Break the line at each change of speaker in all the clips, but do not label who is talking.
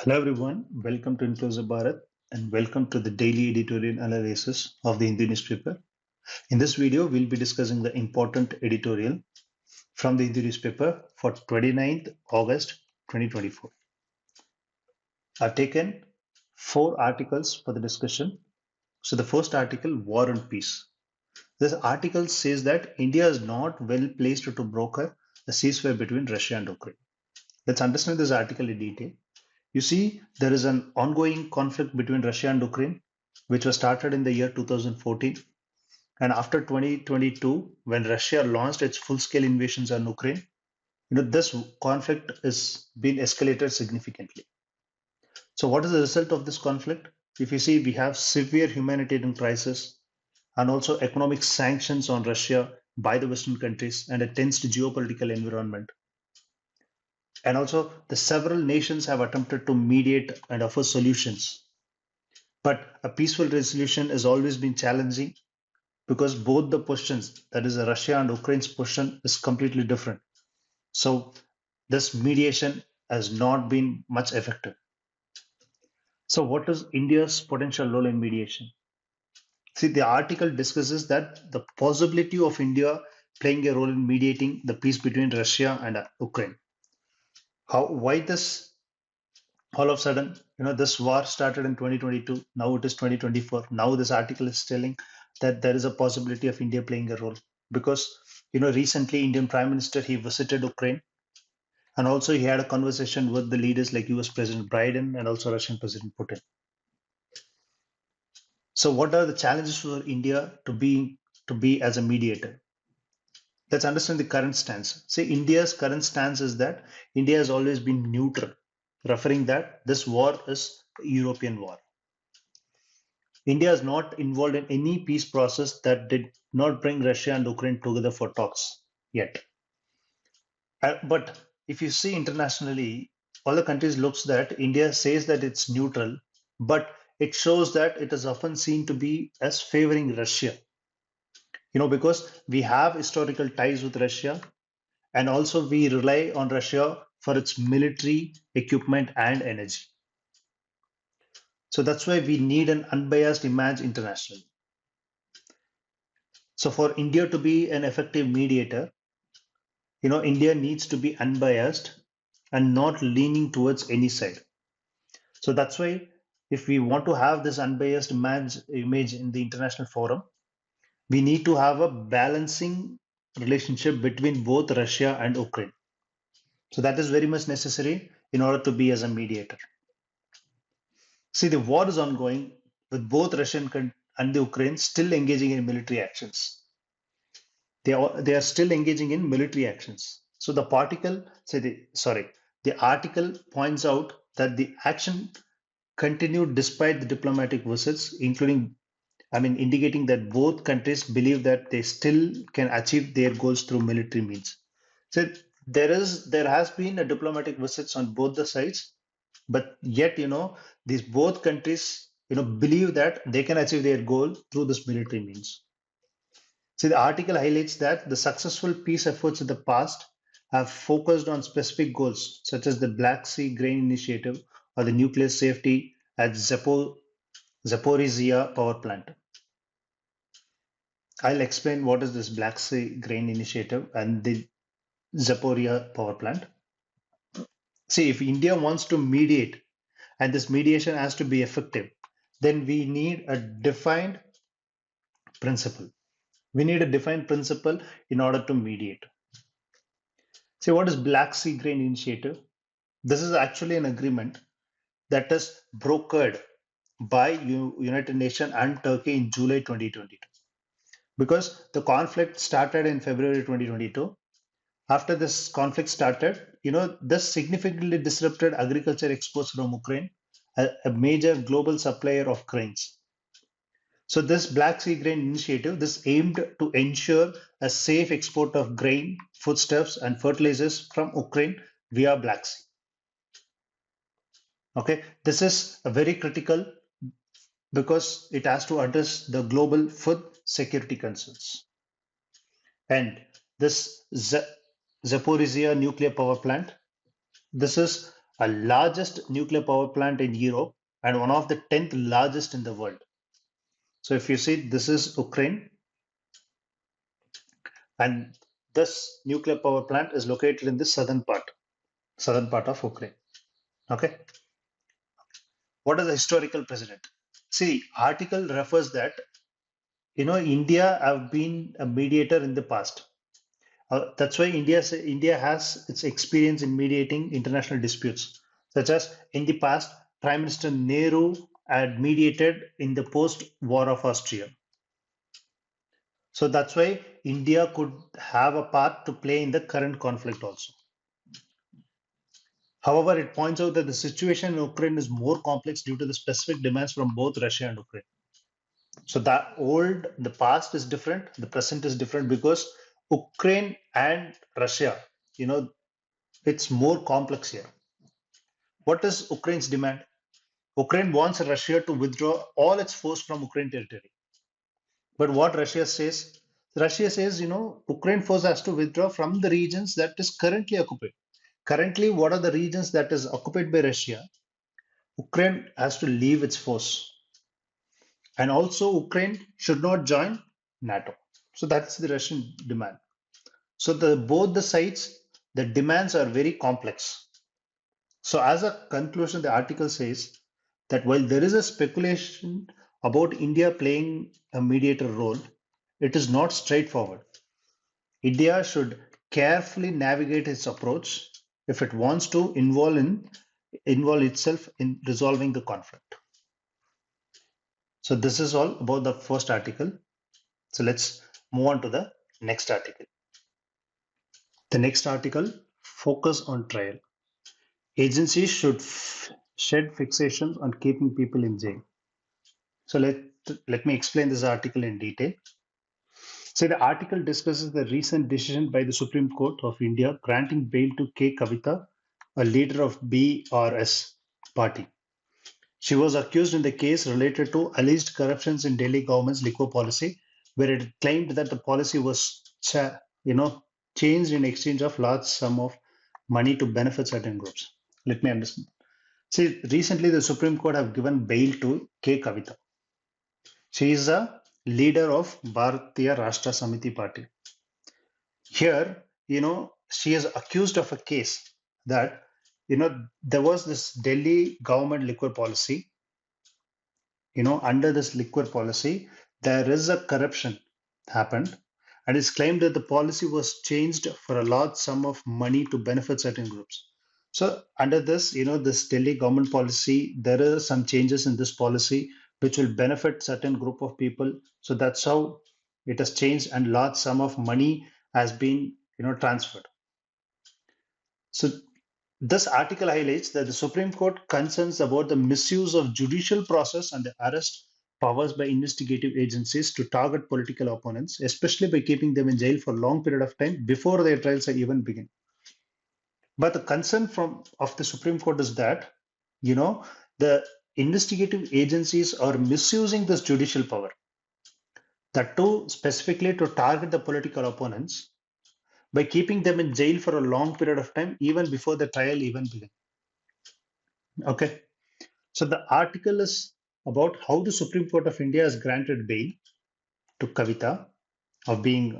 Hello everyone, welcome to Inclusive Bharat and welcome to the daily editorial analysis of the Hindu newspaper. In this video, we'll be discussing the important editorial from the Hindu newspaper for 29th August 2024. I've taken 4 articles for the discussion. So the first article, War and Peace. This article says that India is not well placed to broker a ceasefire between Russia and Ukraine. Let's understand this article in detail. You see, there is an ongoing conflict between Russia and Ukraine, which was started in the year 2014. And after 2022, when Russia launched its full-scale invasions on Ukraine, this conflict is been escalated significantly. So what is the result of this conflict? If you see, we have severe humanitarian crisis and also economic sanctions on Russia by the Western countries and a tense geopolitical environment. And also, the several nations have attempted to mediate and offer solutions. But a peaceful resolution has always been challenging because both the positions, that is, Russia and Ukraine's position, is completely different. So, this mediation has not been much effective. So, what is India's potential role in mediation? See, the article discusses that the possibility of India playing a role in mediating the peace between Russia and Ukraine. Why this all of a sudden, this war started in 2022. Now it is 2024. Now this article is telling that there is a possibility of India playing a role because, recently Indian Prime Minister, he visited Ukraine and also he had a conversation with the leaders like US President Biden and also Russian President Putin. So what are the challenges for India to be as a mediator? Let's understand the current stance. See, India's current stance is that India has always been neutral, referring that this war is a European war. India is not involved in any peace process that did not bring Russia and Ukraine together for talks yet. But if you see internationally, all the countries looks that India says that it's neutral, but it shows that it is often seen to be as favoring Russia. Because we have historical ties with Russia, and also we rely on Russia for its military equipment and energy. So that's why we need an unbiased image internationally. So for India to be an effective mediator, India needs to be unbiased and not leaning towards any side. So that's why if we want to have this unbiased image in the international forum, we need to have a balancing relationship between both Russia and Ukraine. So that is very much necessary in order to be as a mediator. See, the war is ongoing with both Russia and the Ukraine still engaging in military actions. They are still engaging in military actions. So the article points out that the action continued despite the diplomatic visits, indicating that both countries believe that they still can achieve their goals through military means. So there has been a diplomatic visits on both the sides, but yet these both countries believe that they can achieve their goal through this military means. See, the article highlights that the successful peace efforts in the past have focused on specific goals, such as the Black Sea Grain Initiative or the nuclear safety at Zaporizhia power plant. I'll explain what is this Black Sea Grain Initiative and the Zaporizhia power plant. See, if India wants to mediate and this mediation has to be effective, then we need a defined principle. We need a defined principle in order to mediate. See, what is Black Sea Grain Initiative? This is actually an agreement that is brokered by United Nations and Turkey in July 2022. Because the conflict started in February 2022. After this conflict started, this significantly disrupted agriculture exports from Ukraine, a major global supplier of grains. So this Black Sea Grain Initiative, this aimed to ensure a safe export of grain, foodstuffs, and fertilizers from Ukraine via Black Sea. Okay, this is a very critical because it has to address the global food security concerns. And this Zaporizhia nuclear power plant, this is a largest nuclear power plant in Europe and one of the 10th largest in the world. So if you see, this is Ukraine, and this nuclear power plant is located in the southern part of Ukraine. Okay. What is the historical precedent? See, article refers that India have been a mediator in the past. That's why India has its experience in mediating international disputes, such as in the past, Prime Minister Nehru had mediated in the post-war of Austria. So that's why India could have a part to play in the current conflict also. However, it points out that the situation in Ukraine is more complex due to the specific demands from both Russia and Ukraine. So the past is different, the present is different because Ukraine and Russia, it's more complex here. What is Ukraine's demand? Ukraine wants Russia to withdraw all its force from Ukraine territory. But what Russia says, Ukraine force has to withdraw from the regions that is currently occupied. Currently, what are the regions that is occupied by Russia? Ukraine has to leave its force. And also, Ukraine should not join NATO. So that's the Russian demand. So both the sides, the demands are very complex. So as a conclusion, the article says that while there is a speculation about India playing a mediator role, it is not straightforward. India should carefully navigate its approach if it wants to involve itself in resolving the conflict. So this is all about the first article. So let's move on to the next article. The next article, focus on trial. Agencies should shed fixations on keeping people in jail. So let me explain this article in detail. So the article discusses the recent decision by the Supreme Court of India granting bail to K. Kavita, a leader of BRS party. She was accused in the case related to alleged corruptions in Delhi government's liquor policy, where it claimed that the policy was changed in exchange of large sum of money to benefit certain groups. Let me understand. See, recently the Supreme Court have given bail to K. Kavita. She is a leader of Bharatiya Rashtra Samiti party. Here, she is accused of a case that, there was this Delhi government liquor policy. Under this liquor policy, there is a corruption happened, and it's claimed that the policy was changed for a large sum of money to benefit certain groups. So under this, this Delhi government policy, there are some changes in this policy which will benefit certain group of people. So that's how it has changed, and large sum of money has been, transferred. So this article highlights that the Supreme Court concerns about the misuse of judicial process and the arrest powers by investigative agencies to target political opponents, especially by keeping them in jail for a long period of time before their trials even begin. But the concern of the Supreme Court is that, the investigative agencies are misusing this judicial power. That too, specifically to target the political opponents by keeping them in jail for a long period of time, even before the trial even begins. Okay. So the article is about how the Supreme Court of India has granted bail to Kavita of being,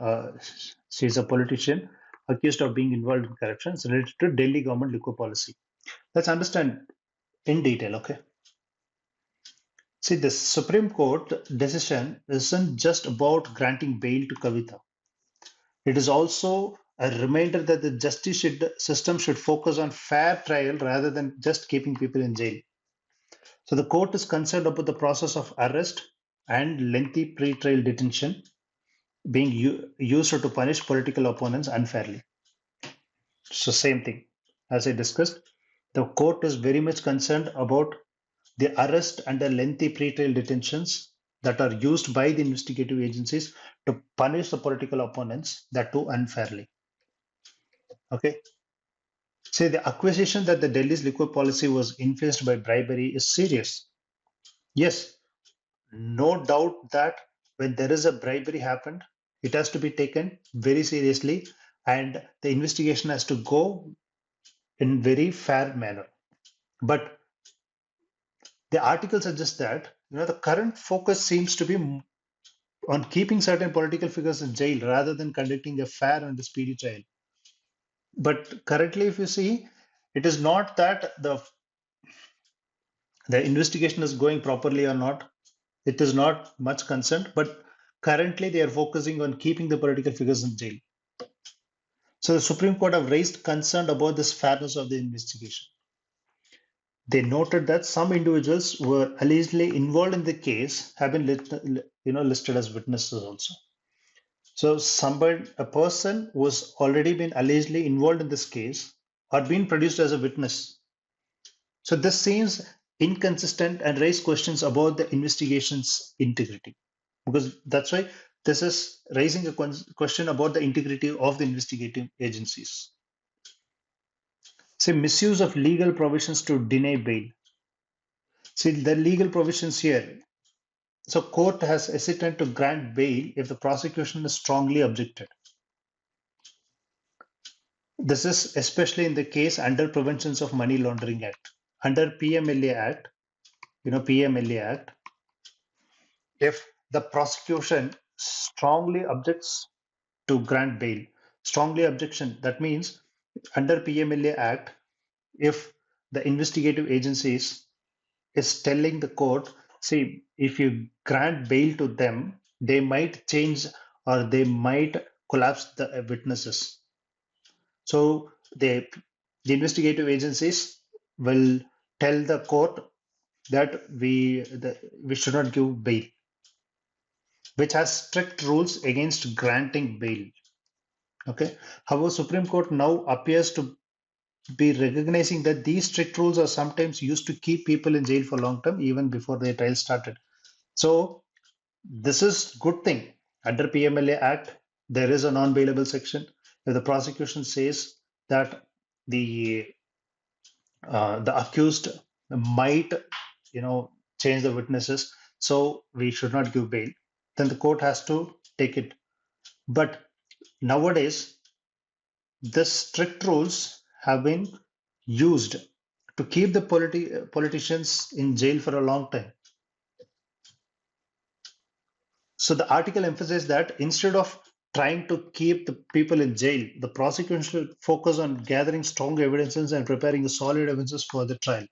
she's a politician accused of being involved in corruption related to Delhi government liquor policy. Let's understand in detail, okay? See, the Supreme Court decision isn't just about granting bail to Kavita. It is also a reminder that the justice system should focus on fair trial rather than just keeping people in jail. So the court is concerned about the process of arrest and lengthy pre-trial detention being used to punish political opponents unfairly. So same thing, as I discussed, the court is very much concerned about the arrest and the lengthy pre-trial detentions that are used by the investigative agencies to punish the political opponents, that too unfairly. Okay. Say the accusation that the Delhi's liquor policy was influenced by bribery is serious. Yes, no doubt that when there is a bribery happened, it has to be taken very seriously, and the investigation has to go in very fair manner. But the article suggests that the current focus seems to be on keeping certain political figures in jail rather than conducting a fair and speedy trial. But currently, if you see, it is not that the investigation is going properly or not. It is not much concerned, but currently they are focusing on keeping the political figures in jail. So the Supreme Court have raised concern about this fairness of the investigation. They noted that some individuals who were allegedly involved in the case have been listed as witnesses also. So a person who has already been allegedly involved in this case are being produced as a witness. So this seems inconsistent and raise questions about the investigation's integrity. Because that's why this is raising a question about the integrity of the investigative agencies. See, misuse of legal provisions to deny bail. See, the legal provisions here. So court has hesitant to grant bail if the prosecution is strongly objected. This is especially in the case under Preventions of Money Laundering Act. Under PMLA Act, PMLA Act, if the prosecution strongly objects to grant bail, strongly objection, that means under PMLA Act, if the investigative agencies is telling the court, see, if you grant bail to them, they might change or they might collapse the witnesses. So the investigative agencies will tell the court that we should not give bail, which has strict rules against granting bail. Okay. However, Supreme Court now appears to be recognizing that these strict rules are sometimes used to keep people in jail for long term, even before their trial started. So this is good thing. Under PMLA Act, there is a non-bailable section. If the prosecution says that the accused might, change the witnesses, so we should not give bail, then the court has to take it. But nowadays, the strict rules have been used to keep the politicians in jail for a long time. So the article emphasizes that instead of trying to keep the people in jail, the prosecution should focus on gathering strong evidences and preparing solid evidences for the trial.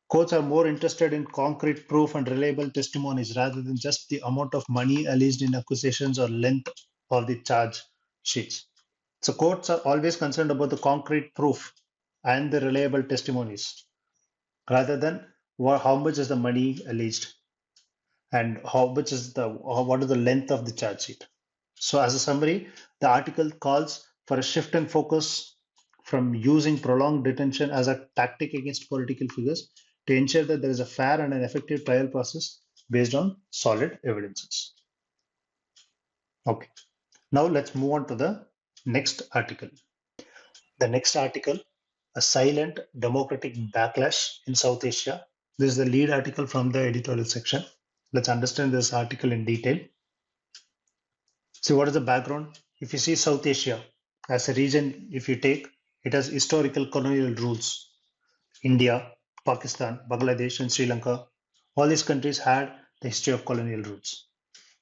Courts are more interested in concrete proof and reliable testimonies rather than just the amount of money alleged in accusations or length of the charge sheets. So courts are always concerned about the concrete proof and the reliable testimonies rather than how much is the money alleged and what is the length of the charge sheet. So as a summary, the article calls for a shift in focus from using prolonged detention as a tactic against political figures to ensure that there is a fair and an effective trial process based on solid evidences. Okay, now let's move on to the next article. The next article, a silent democratic backlash in South Asia. This is the lead article from the editorial section. Let's understand this article in detail. See, what is the background? If you see South Asia as a region, if you take, it has historical colonial rules. India, Pakistan, Bangladesh, and Sri Lanka, all these countries had the history of colonial rules.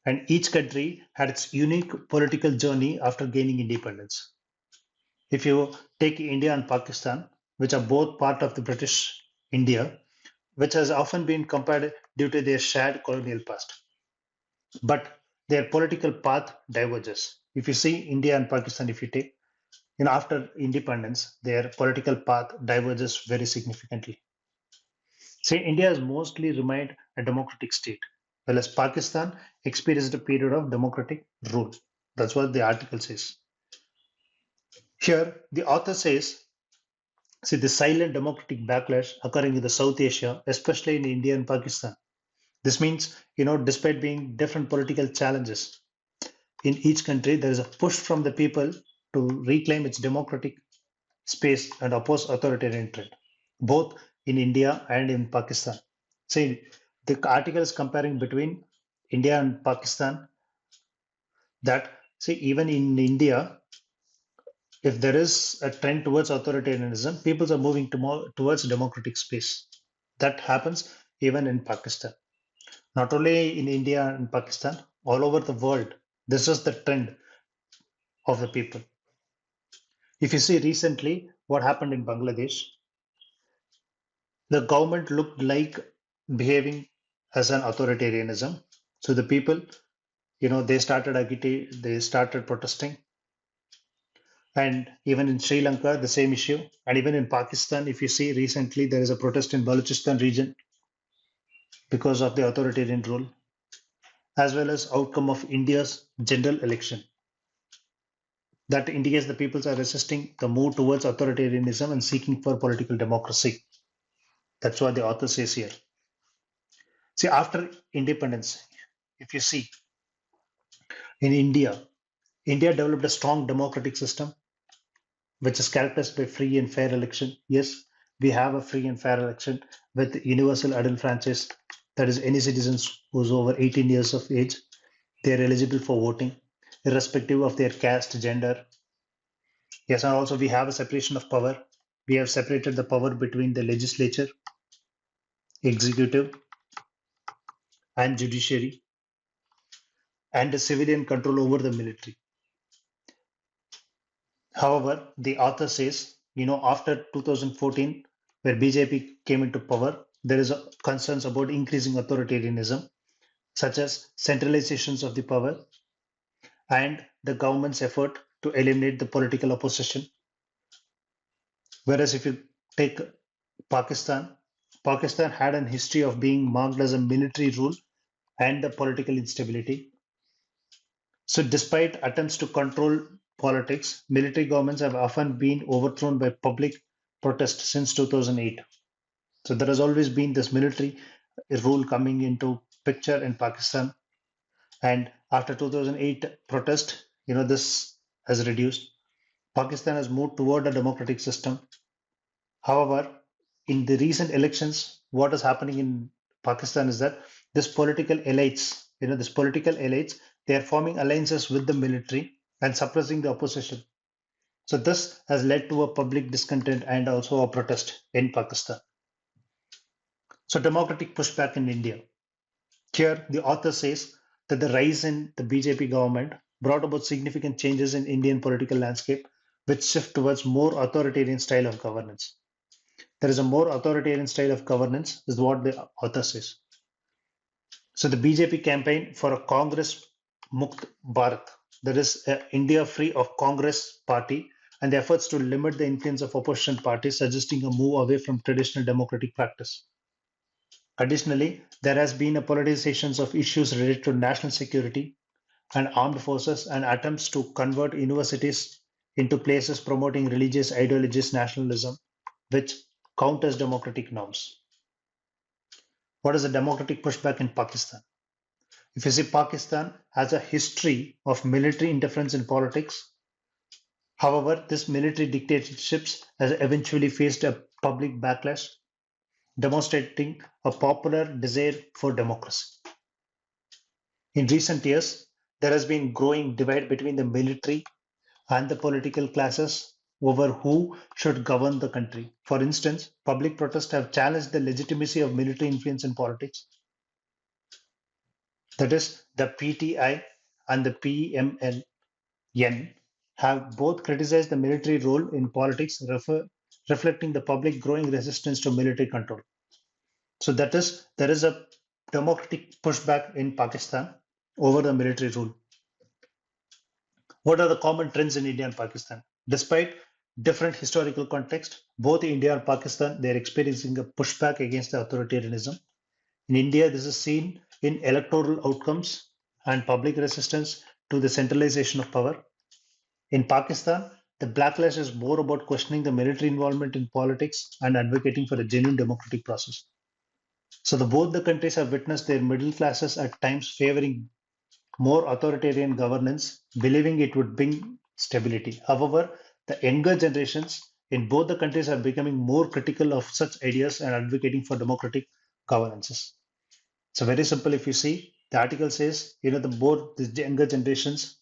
And each country had its unique political journey after gaining independence. If you take India and Pakistan, which are both part of the British India, which has often been compared due to their shared colonial past. But their political path diverges. If you see India and Pakistan, if you take, after independence, their political path diverges very significantly. See, India has mostly remained a democratic state, whereas Pakistan experienced a period of democratic rule. That's what the article says. Here, the author says, see, the silent democratic backlash occurring in the South Asia, especially in India and Pakistan. This means, despite being different political challenges in each country, there is a push from the people to reclaim its democratic space and oppose authoritarian trend, both in India and in Pakistan. See, the article is comparing between India and Pakistan that, see, even in India, if there is a trend towards authoritarianism, people are moving towards democratic space. That happens even in Pakistan. Not only in India and Pakistan, all over the world, this is the trend of the people. If you see recently what happened in Bangladesh, the government looked like behaving as an authoritarianism. So the people, they started agitating, they started protesting. And even in Sri Lanka, the same issue. And even in Pakistan, if you see recently, there is a protest in Balochistan region because of the authoritarian rule, as well as outcome of India's general election. That indicates the peoples are resisting the move towards authoritarianism and seeking for political democracy. That's what the author says here. See, after independence, if you see in India, India developed a strong democratic system which is characterized by free and fair election. Yes, we have a free and fair election with universal adult franchise. That is, any citizens who's over 18 years of age, they are eligible for voting, irrespective of their caste, gender. Yes, and also we have a separation of power. We have separated the power between the legislature, executive, and judiciary, and the civilian control over the military. However, the author says, after 2014, where BJP came into power, there is a concerns about increasing authoritarianism, such as centralizations of the power and the government's effort to eliminate the political opposition. Whereas if you take Pakistan, Pakistan had an history of being marked as a military rule and the political instability. So despite attempts to control politics, military governments have often been overthrown by public protest since 2008. So there has always been this military rule coming into picture in Pakistan. And after 2008 protest, this has reduced. Pakistan has moved toward a democratic system. However, in the recent elections, what is happening in Pakistan is that this political elites, they are forming alliances with the military and suppressing the opposition. So this has led to a public discontent and also a protest in Pakistan. So democratic pushback in India. Here, the author says that the rise in the BJP government brought about significant changes in Indian political landscape, which shift towards more authoritarian style of governance. There is a more authoritarian style of governance, is what the author says. So the BJP campaign for a Congress Mukt Bharat, there is a India free of Congress party, and the efforts to limit the influence of opposition parties, suggesting a move away from traditional democratic practice. Additionally, there has been a politicization of issues related to national security and armed forces and attempts to convert universities into places promoting religious ideologies nationalism, which counters democratic norms. What is the democratic pushback in Pakistan? If you see, Pakistan has a history of military interference in politics. However, this military dictatorships has eventually faced a public backlash, demonstrating a popular desire for democracy. In recent years, there has been growing divide between the military and the political classes over who should govern the country. For instance, public protests have challenged the legitimacy of military influence in politics. That is, the PTI and the PMLN have both criticized the military role in politics, reflecting the public growing resistance to military control. So that is, there is a democratic pushback in Pakistan over the military rule. What are the common trends in India and Pakistan? Despite different historical context, both India and Pakistan, they are experiencing a pushback against the authoritarianism. In India, this is seen in electoral outcomes and public resistance to the centralization of power. In Pakistan, the backlash is more about questioning the military involvement in politics and advocating for a genuine democratic process. So both the countries have witnessed their middle classes at times favoring more authoritarian governance, believing it would bring stability. However, the younger generations in both the countries are becoming more critical of such ideas and advocating for democratic governances. So very simple, if you see, the article says, the younger generations,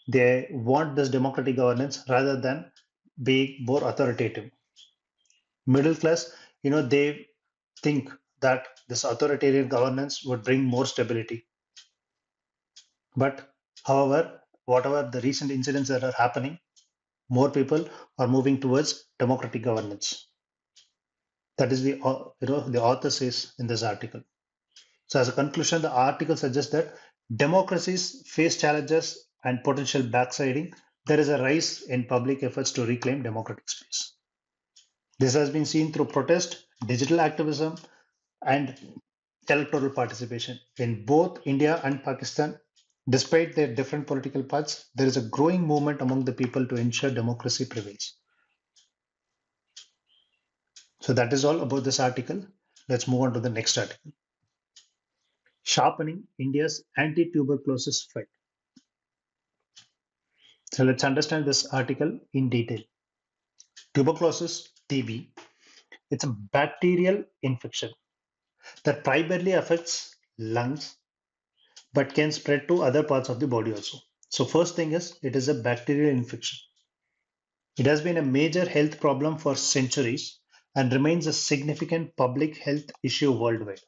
they want this democratic governance rather than being more authoritative. Middle class, they think that this authoritarian governance would bring more stability. But however, whatever the recent incidents that are happening, more people are moving towards democratic governance. That is the author says in this article. So as a conclusion, the article suggests that democracies face challenges and potential backsliding. There is a rise in public efforts to reclaim democratic space. This has been seen through protest, digital activism, and electoral participation. In both India and Pakistan, despite their different political paths, there is a growing movement among the people to ensure democracy prevails. So that is all about this article. Let's move on to the next article. Sharpening India's anti-tuberculosis fight. So let's understand this article in detail. Tuberculosis, TB, it's a bacterial infection that primarily affects lungs but can spread to other parts of the body also. So first thing is it is a bacterial infection. It has been a major health problem for centuries and remains a significant public health issue worldwide,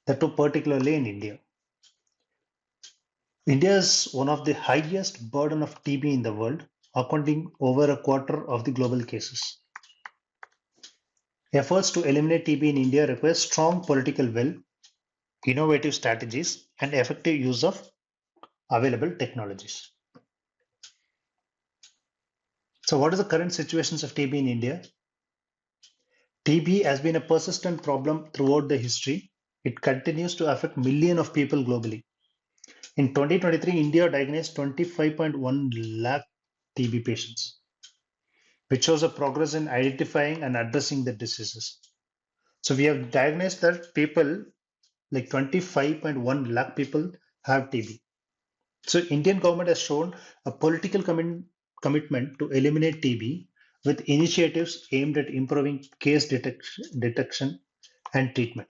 that too particularly in India. India is one of the highest burden of TB in the world, accounting over a quarter of the global cases. Efforts to eliminate TB in India require strong political will, innovative strategies, and effective use of available technologies. So what is the current situations of TB in India? TB has been a persistent problem throughout the history. It continues to affect millions of people globally. In 2023, India diagnosed 25.1 lakh TB patients, which shows a progress in identifying and addressing the diseases. So we have diagnosed that people like 25.1 lakh people have TB. So Indian government has shown a political commitment to eliminate TB with initiatives aimed at improving case detection and treatment.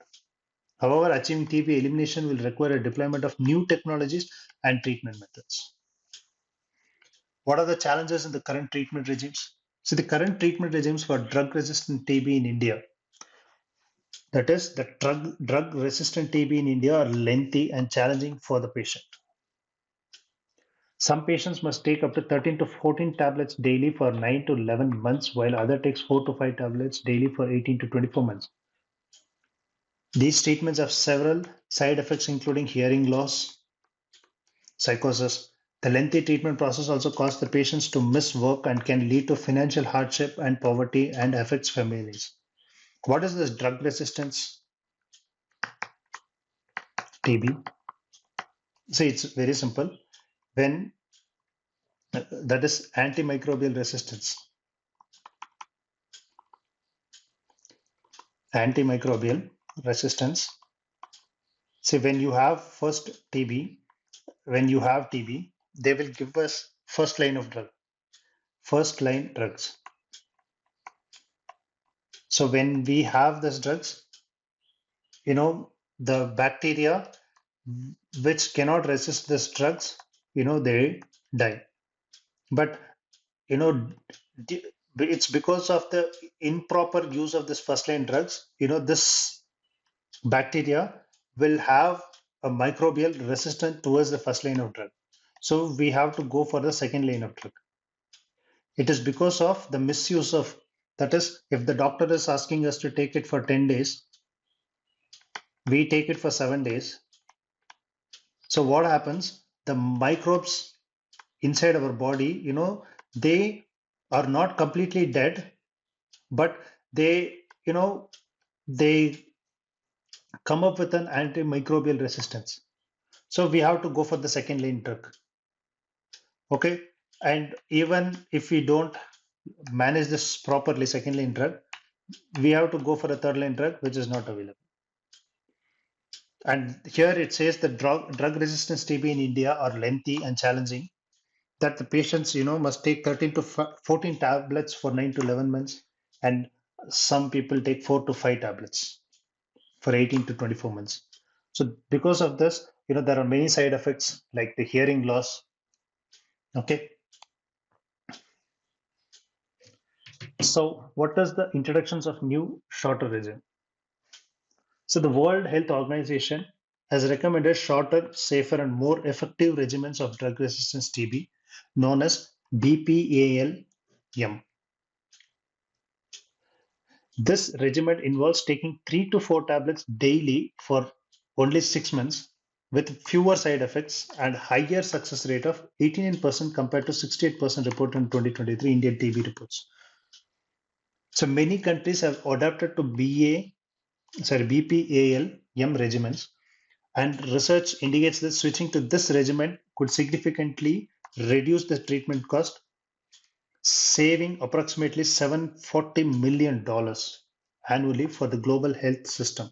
However, achieving TB elimination will require a deployment of new technologies and treatment methods. What are the challenges in the current treatment regimes? So the current treatment regimes for drug-resistant TB in India, that is, the drug-resistant TB in India are lengthy and challenging for the patient. Some patients must take up to 13 to 14 tablets daily for 9 to 11 months, while other takes 4 to 5 tablets daily for 18 to 24 months. These treatments have several side effects, including hearing loss, psychosis. The lengthy treatment process also causes the patients to miss work and can lead to financial hardship and poverty and affects families. What is this drug resistance TB? See, it's very simple. When that is antimicrobial resistance. Antimicrobial resistance. See, when you have TB, they will give us first line of drug, first line drugs. So when we have these drugs, the bacteria which cannot resist these drugs, they die. But, it's because of the improper use of this first line drugs, this bacteria will have a microbial resistance towards the first line of drug. So we have to go for the second line of drug. It is because of the misuse of, that is, if the doctor is asking us to take it for 10 days, we take it for 7 days. So what happens? The microbes inside our body, they are not completely dead, but they, they come up with an antimicrobial resistance. So we have to go for the second line drug. Okay. And even if we don't manage this properly, second line drug, we have to go for a third line drug, which is not available. And here it says the drug resistance TB in India are lengthy and challenging, that the patients, must take 13 to 14 tablets for 9 to 11 months. And some people take 4 to 5 tablets for 18 to 24 months. So because of this, there are many side effects like the hearing loss. Okay. So what is the introductions of new shorter regime? So the World Health Organization has recommended shorter, safer, and more effective regimens of drug resistance TB, known as BPAL-M. This regimen involves taking 3 to 4 tablets daily for only 6 months with fewer side effects and higher success rate of 89% compared to 68% reported in 2023 Indian TB reports. So many countries have adapted to BPAL-M regimens, and research indicates that switching to this regimen could significantly reduce the treatment cost, saving approximately $740 million annually for the global health system.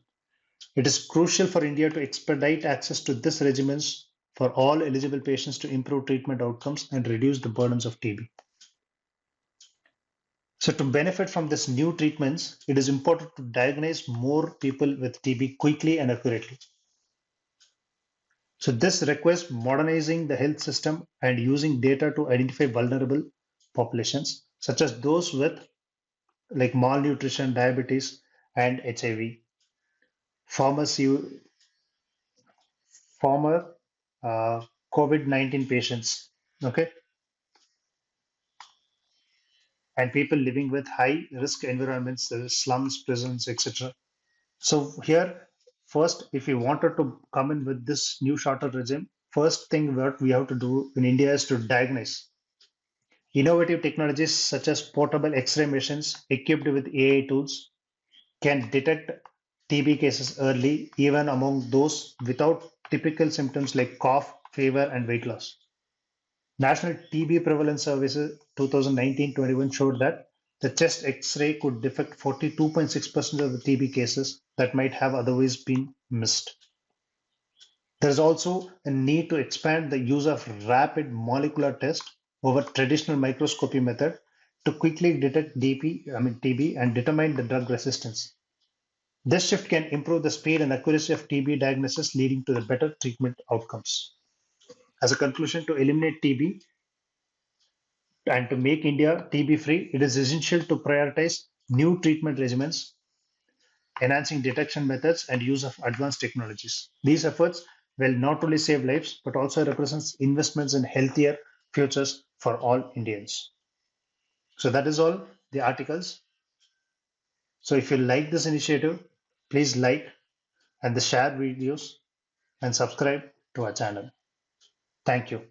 It is crucial for India to expedite access to this regimens for all eligible patients to improve treatment outcomes and reduce the burdens of TB. So to benefit from this new treatments, it is important to diagnose more people with TB quickly and accurately. So this requires modernizing the health system and using data to identify vulnerable populations, such as those with like malnutrition, diabetes, and HIV, former, former COVID-19 patients, okay, and people living with high risk environments, slums, prisons, etc. So here, first, if we wanted to come in with this new shorter regime, first thing what we have to do in India is to diagnose. Innovative technologies such as portable X-ray machines equipped with AI tools can detect TB cases early, even among those without typical symptoms like cough, fever, and weight loss. National TB Prevalence Services 2019-21 showed that the chest X-ray could detect 42.6% of the TB cases that might have otherwise been missed. There is also a need to expand the use of rapid molecular test over traditional microscopy method to quickly detect TB and determine the drug resistance. This shift can improve the speed and accuracy of TB diagnosis, leading to the better treatment outcomes. As a conclusion, to eliminate TB and to make India TB free, it is essential to prioritize new treatment regimens, enhancing detection methods, and use of advanced technologies. These efforts will not only save lives, but also represents investments in healthier futures for all Indians. So that is all the articles. So if you like this initiative, please like and share videos and subscribe to our channel. Thank you.